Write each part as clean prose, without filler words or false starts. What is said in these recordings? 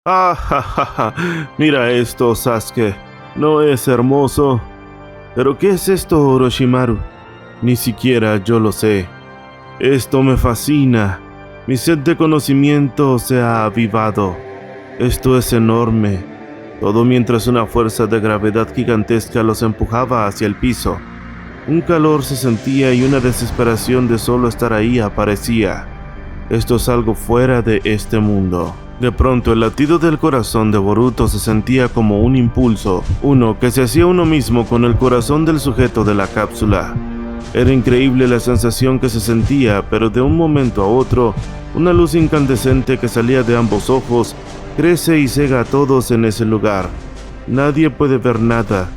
Ah, ja, ja, ja. Mira esto, Sasuke. ¿No es hermoso? ¿Pero qué es esto, Orochimaru? Ni siquiera yo lo sé. Esto me fascina. Mi sed de conocimiento se ha avivado. Esto es enorme. Todo mientras una fuerza de gravedad gigantesca los empujaba hacia el piso. Un calor se sentía y una desesperación de solo estar ahí aparecía. Esto es algo fuera de este mundo. De pronto el latido del corazón de Boruto se sentía como un impulso, uno que se hacía uno mismo con el corazón del sujeto de la cápsula. Era increíble la sensación que se sentía, pero de un momento a otro, una luz incandescente que salía de ambos ojos crece y cega a todos en ese lugar. Nadie puede ver nada,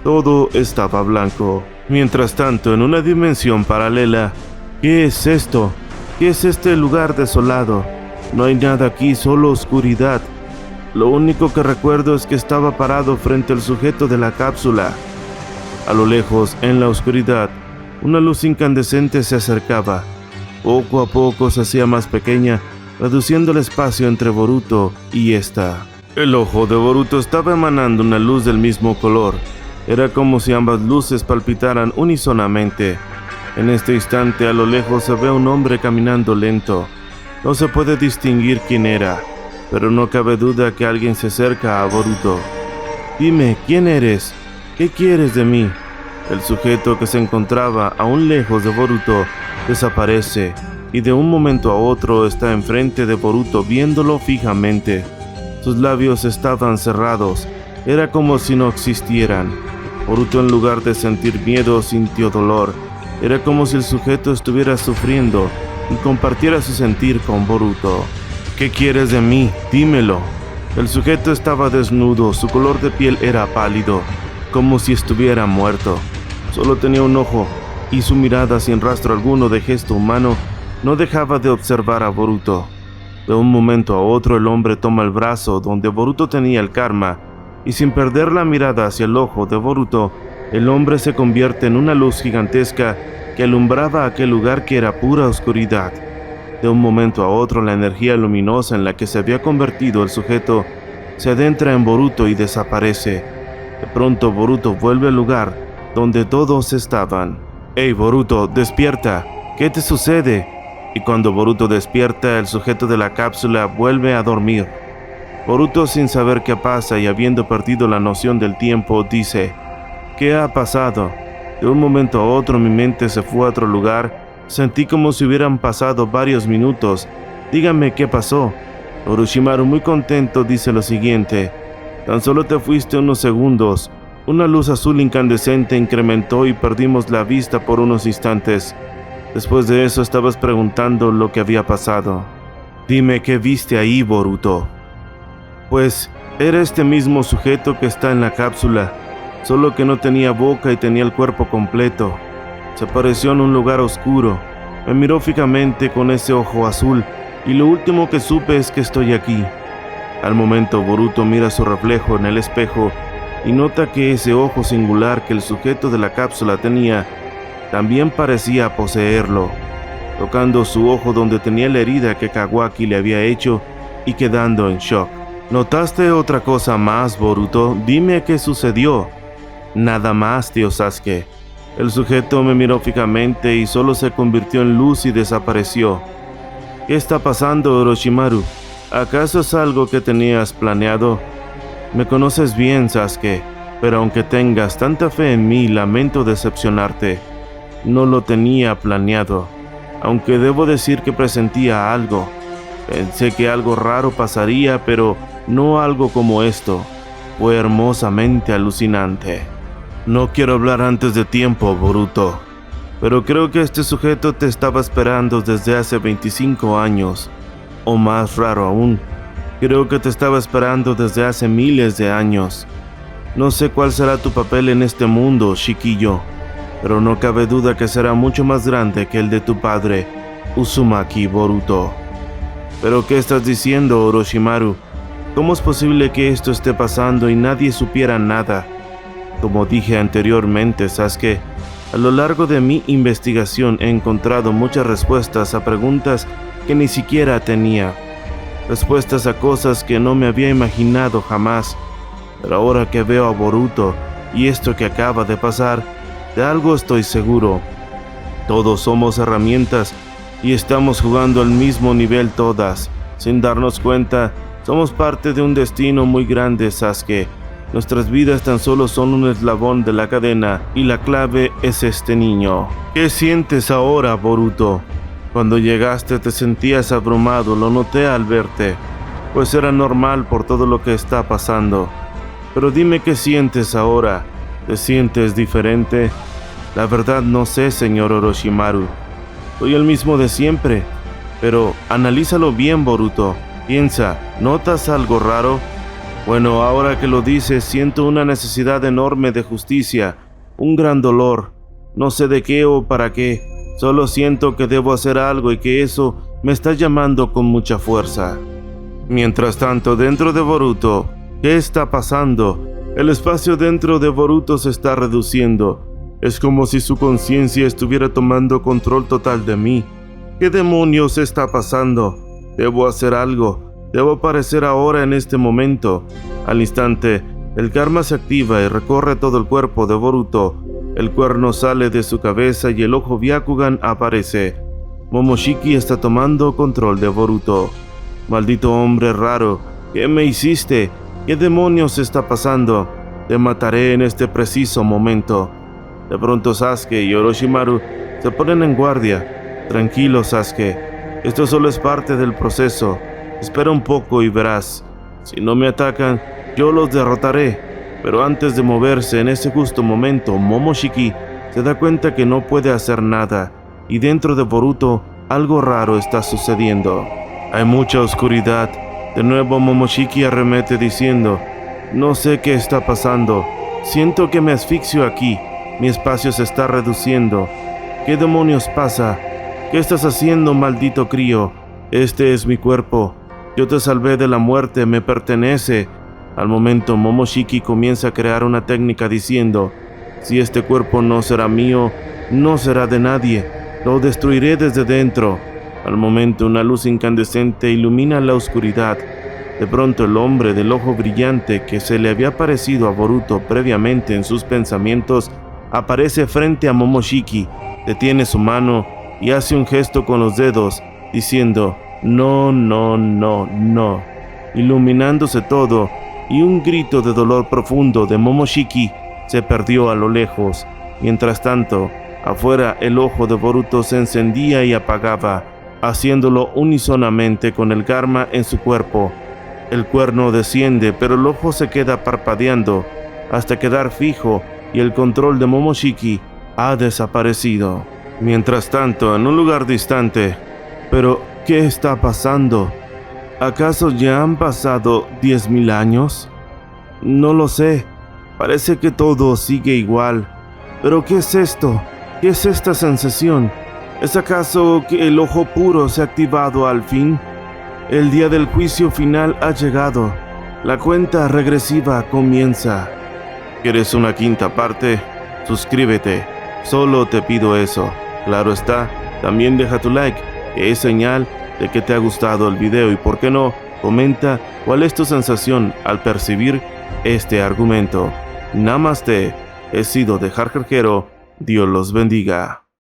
todo estaba blanco. Mientras tanto, en una dimensión paralela, ¿qué es esto? ¿Qué es este lugar desolado? No hay nada aquí, solo oscuridad. Lo único que recuerdo es que estaba parado frente al sujeto de la cápsula. A lo lejos, en la oscuridad, una luz incandescente se acercaba. Poco a poco se hacía más pequeña, reduciendo el espacio entre Boruto y esta. El ojo de Boruto estaba emanando una luz del mismo color. Era como si ambas luces palpitaran unísonamente. En este instante, a lo lejos se ve a un hombre caminando lento. No se puede distinguir quién era, pero no cabe duda que alguien se acerca a Boruto. Dime, ¿quién eres? ¿Qué quieres de mí? El sujeto que se encontraba aún lejos de Boruto desaparece y de un momento a otro está enfrente de Boruto viéndolo fijamente. Sus labios estaban cerrados, era como si no existieran. Boruto, en lugar de sentir miedo, sintió dolor. Era como si el sujeto estuviera sufriendo y compartiera su sentir con Boruto. ¿Qué quieres de mí? Dímelo. El sujeto estaba desnudo, su color de piel era pálido, como si estuviera muerto. Solo tenía un ojo, y su mirada sin rastro alguno de gesto humano no dejaba de observar a Boruto. De un momento a otro el hombre toma el brazo donde Boruto tenía el karma, y sin perder la mirada hacia el ojo de Boruto, el hombre se convierte en una luz gigantesca que alumbraba aquel lugar que era pura oscuridad. De un momento a otro la energía luminosa en la que se había convertido el sujeto se adentra en Boruto y desaparece. De pronto Boruto vuelve al lugar donde todos estaban. «¡Hey Boruto, despierta! ¿Qué te sucede?» Y cuando Boruto despierta, el sujeto de la cápsula vuelve a dormir. Boruto, sin saber qué pasa y habiendo perdido la noción del tiempo, dice: «¿Qué ha pasado?» De un momento a otro mi mente se fue a otro lugar. Sentí como si hubieran pasado varios minutos. Dígame qué pasó. Orochimaru, muy contento, dice lo siguiente: «Tan solo te fuiste unos segundos. Una luz azul incandescente incrementó y perdimos la vista por unos instantes. Después de eso estabas preguntando lo que había pasado. Dime qué viste ahí, Boruto». Pues era este mismo sujeto que está en la cápsula, solo que no tenía boca y tenía el cuerpo completo. Se apareció en un lugar oscuro. Me miró fijamente con ese ojo azul y lo último que supe es que estoy aquí. Al momento Boruto mira su reflejo en el espejo y nota que ese ojo singular que el sujeto de la cápsula tenía también parecía poseerlo, tocando su ojo donde tenía la herida que Kawaki le había hecho y quedando en shock. ¿Notaste otra cosa más, Boruto? Dime qué sucedió. Nada más, tío Sasuke. El sujeto me miró fijamente y solo se convirtió en luz y desapareció. ¿Qué está pasando, Orochimaru? ¿Acaso es algo que tenías planeado? Me conoces bien, Sasuke, pero aunque tengas tanta fe en mí, lamento decepcionarte. No lo tenía planeado, aunque debo decir que presentía algo. Pensé que algo raro pasaría, pero no algo como esto. Fue hermosamente alucinante. No quiero hablar antes de tiempo, Boruto, pero creo que este sujeto te estaba esperando desde hace 25 años, o más raro aún, creo que te estaba esperando desde hace miles de años. No sé cuál será tu papel en este mundo, chiquillo, pero no cabe duda que será mucho más grande que el de tu padre, Uzumaki, Boruto. ¿Pero qué estás diciendo, Orochimaru? ¿Cómo es posible que esto esté pasando y nadie supiera nada? Como dije anteriormente, Sasuke, a lo largo de mi investigación he encontrado muchas respuestas a preguntas que ni siquiera tenía. respuestas a cosas que no me había imaginado jamás. Pero ahora que veo a Boruto y esto que acaba de pasar, de algo estoy seguro. Todos somos herramientas y estamos jugando al mismo nivel todas. Sin darnos cuenta, somos parte de un destino muy grande, Sasuke. Nuestras vidas tan solo son un eslabón de la cadena y la clave es este niño. ¿Qué sientes ahora, Boruto? Cuando llegaste te sentías abrumado, lo noté al verte, pues era normal por todo lo que está pasando. Pero dime qué sientes ahora. ¿Te sientes diferente? La verdad no sé, señor Orochimaru. Soy el mismo de siempre. Pero analízalo bien, Boruto. Piensa, ¿notas algo raro? Bueno, ahora que lo dices, siento una necesidad enorme de justicia, un gran dolor. No sé de qué o para qué. Solo siento que debo hacer algo y que eso me está llamando con mucha fuerza. Mientras tanto, dentro de Boruto, ¿qué está pasando? El espacio dentro de Boruto se está reduciendo. Es como si su conciencia estuviera tomando control total de mí. ¿Qué demonios está pasando? Debo hacer algo. Debo aparecer ahora en este momento. Al instante, el karma se activa y recorre todo el cuerpo de Boruto. El cuerno sale de su cabeza y el ojo Byakugan aparece. Momoshiki está tomando control de Boruto. Maldito hombre raro, ¿qué me hiciste? ¿Qué demonios está pasando? Te mataré en este preciso momento. De pronto Sasuke y Orochimaru se ponen en guardia. Tranquilo, Sasuke. Esto solo es parte del proceso. Espera un poco y verás. Si no me atacan, yo los derrotaré. Pero antes de moverse en ese justo momento, Momoshiki se da cuenta que no puede hacer nada. Y dentro de Boruto, algo raro está sucediendo. Hay mucha oscuridad. De nuevo Momoshiki arremete diciendo: no sé qué está pasando. Siento que me asfixio aquí. Mi espacio se está reduciendo. ¿Qué demonios pasa? ¿Qué estás haciendo, maldito crío? Este es mi cuerpo. Yo te salvé de la muerte, me pertenece. Al momento, Momoshiki comienza a crear una técnica diciendo: si este cuerpo no será mío, no será de nadie. Lo destruiré desde dentro. Al momento, una luz incandescente ilumina la oscuridad. De pronto, el hombre del ojo brillante que se le había parecido a Boruto previamente en sus pensamientos aparece frente a Momoshiki, detiene su mano y hace un gesto con los dedos, diciendo: no, no, no, no, iluminándose todo, y un grito de dolor profundo de Momoshiki se perdió a lo lejos. Mientras tanto, afuera el ojo de Boruto se encendía y apagaba, haciéndolo unísonamente con el karma en su cuerpo. El cuerno desciende, pero el ojo se queda parpadeando hasta quedar fijo y el control de Momoshiki ha desaparecido. Mientras tanto, en un lugar distante, ¿pero qué está pasando? ¿Acaso ya han pasado 10.000 años? No lo sé, parece que todo sigue igual. ¿Pero qué es esto? ¿Qué es esta sensación? ¿Es acaso que el ojo puro se ha activado al fin? El día del juicio final ha llegado. La cuenta regresiva comienza. ¿Quieres una quinta parte? Suscríbete. Solo te pido eso. Claro está, también deja tu like, que es señal de que te ha gustado el video, y por qué no, comenta cuál es tu sensación al percibir este argumento. Namaste. He sido de Jarjarjero. Dios los bendiga.